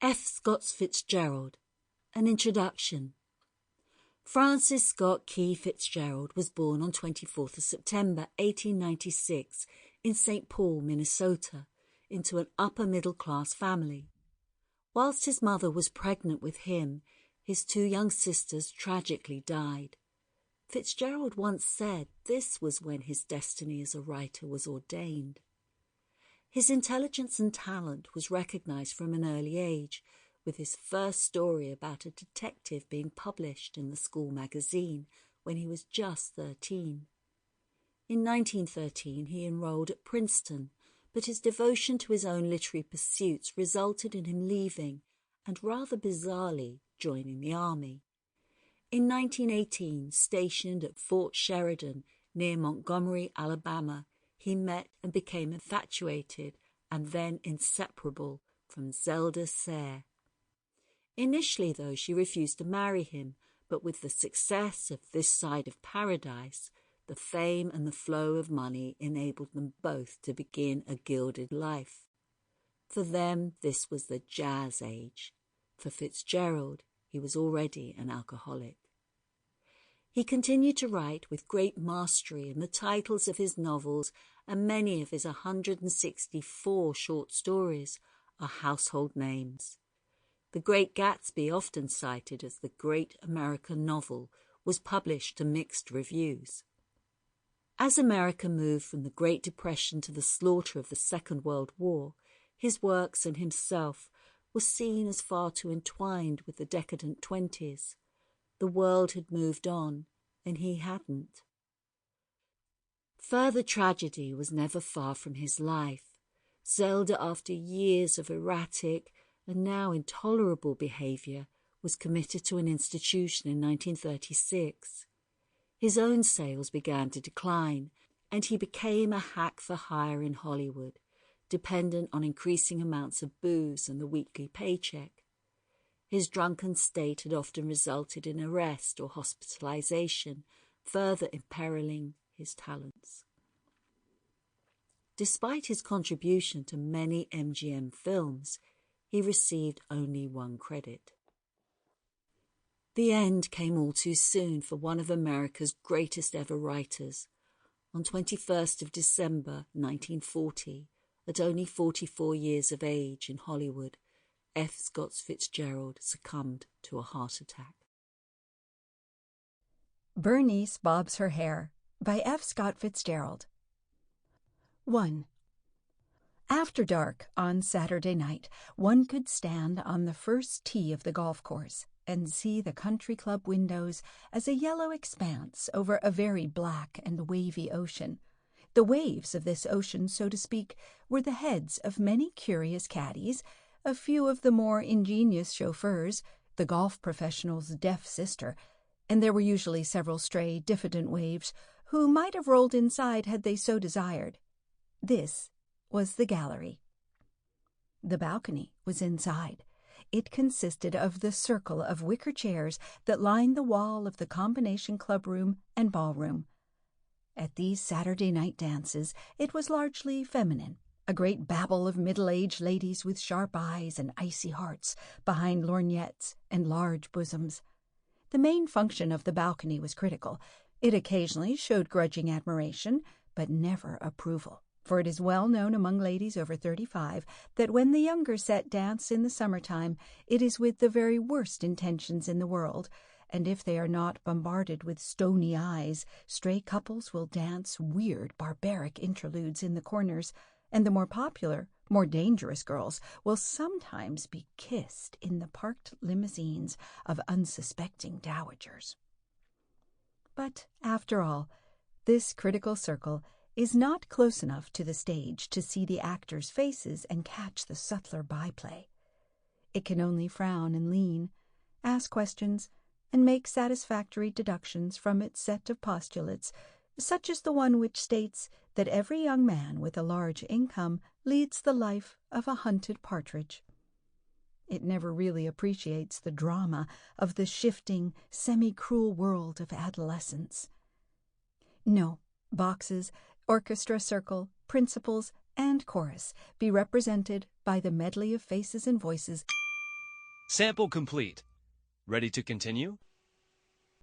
F. Scott Fitzgerald. An Introduction. Francis Scott Key Fitzgerald was born on 24th of September 1896 in St. Paul, Minnesota, into an upper-middle-class family. Whilst his mother was pregnant with him, his two young sisters tragically died. Fitzgerald once said this was when his destiny as a writer was ordained. His intelligence and talent was recognized from an early age, with his first story about a detective being published in the school magazine when he was just 13. In 1913 he enrolled at Princeton, but his devotion to his own literary pursuits resulted in him leaving and, rather bizarrely, joining the army. In 1918, stationed at Fort Sheridan near Montgomery, Alabama, he met and became infatuated and then inseparable from Zelda Sayre. Initially, though, she refused to marry him, but with the success of This Side of Paradise, the fame and the flow of money enabled them both to begin a gilded life. For them, this was the jazz age. For Fitzgerald, he was already an alcoholic. He continued to write with great mastery, and the titles of his novels and many of his 164 short stories are household names. The Great Gatsby, often cited as the great American novel, was published to mixed reviews. As America moved from the Great Depression to the slaughter of the Second World War, his works and himself were seen as far too entwined with the decadent 20s. The world had moved on, and he hadn't. Further tragedy was never far from his life. Zelda, after years of erratic and now intolerable behaviour, was committed to an institution in 1936. His own sales began to decline, and he became a hack for hire in Hollywood, dependent on increasing amounts of booze and the weekly paycheck. His drunken state had often resulted in arrest or hospitalization, further imperiling his talents. Despite his contribution to many MGM films, he received only one credit. The end came all too soon for one of America's greatest ever writers. On 21st of December 1940, at only 44 years of age in Hollywood, F. Scott Fitzgerald succumbed to a heart attack. Bernice Bobs Her Hair by F. Scott Fitzgerald. 1. After dark on Saturday night, one could stand on the first tee of the golf course and see the country club windows as a yellow expanse over a very black and wavy ocean. The waves of this ocean, so to speak, were the heads of many curious caddies, a few of the more ingenious chauffeurs, the golf professional's deaf sister, and there were usually several stray, diffident waves who might have rolled inside had they so desired. This was the gallery. The balcony was inside. It consisted of the circle of wicker chairs that lined the wall of the combination clubroom and ballroom. At these Saturday night dances, it was largely feminine. A great babble of middle-aged ladies with sharp eyes and icy hearts behind lorgnettes and large bosoms. The main function of the balcony was critical. It occasionally showed grudging admiration, but never approval, for it is well known among ladies over 35 that when the younger set dance in the summertime, it is with the very worst intentions in the world, and if they are not bombarded with stony eyes, stray couples will dance weird, barbaric interludes in the corners, and the more popular, more dangerous girls will sometimes be kissed in the parked limousines of unsuspecting dowagers. But, after all, this critical circle is not close enough to the stage to see the actors' faces and catch the subtler byplay. It can only frown and lean, ask questions, and make satisfactory deductions from its set of postulates, such as the one which states that every young man with a large income leads the life of a hunted partridge. It never really appreciates the drama of the shifting, semi-cruel world of adolescence. No, boxes, orchestra circle, principals, and chorus be represented by the medley of faces and voices Sample complete. Ready to continue?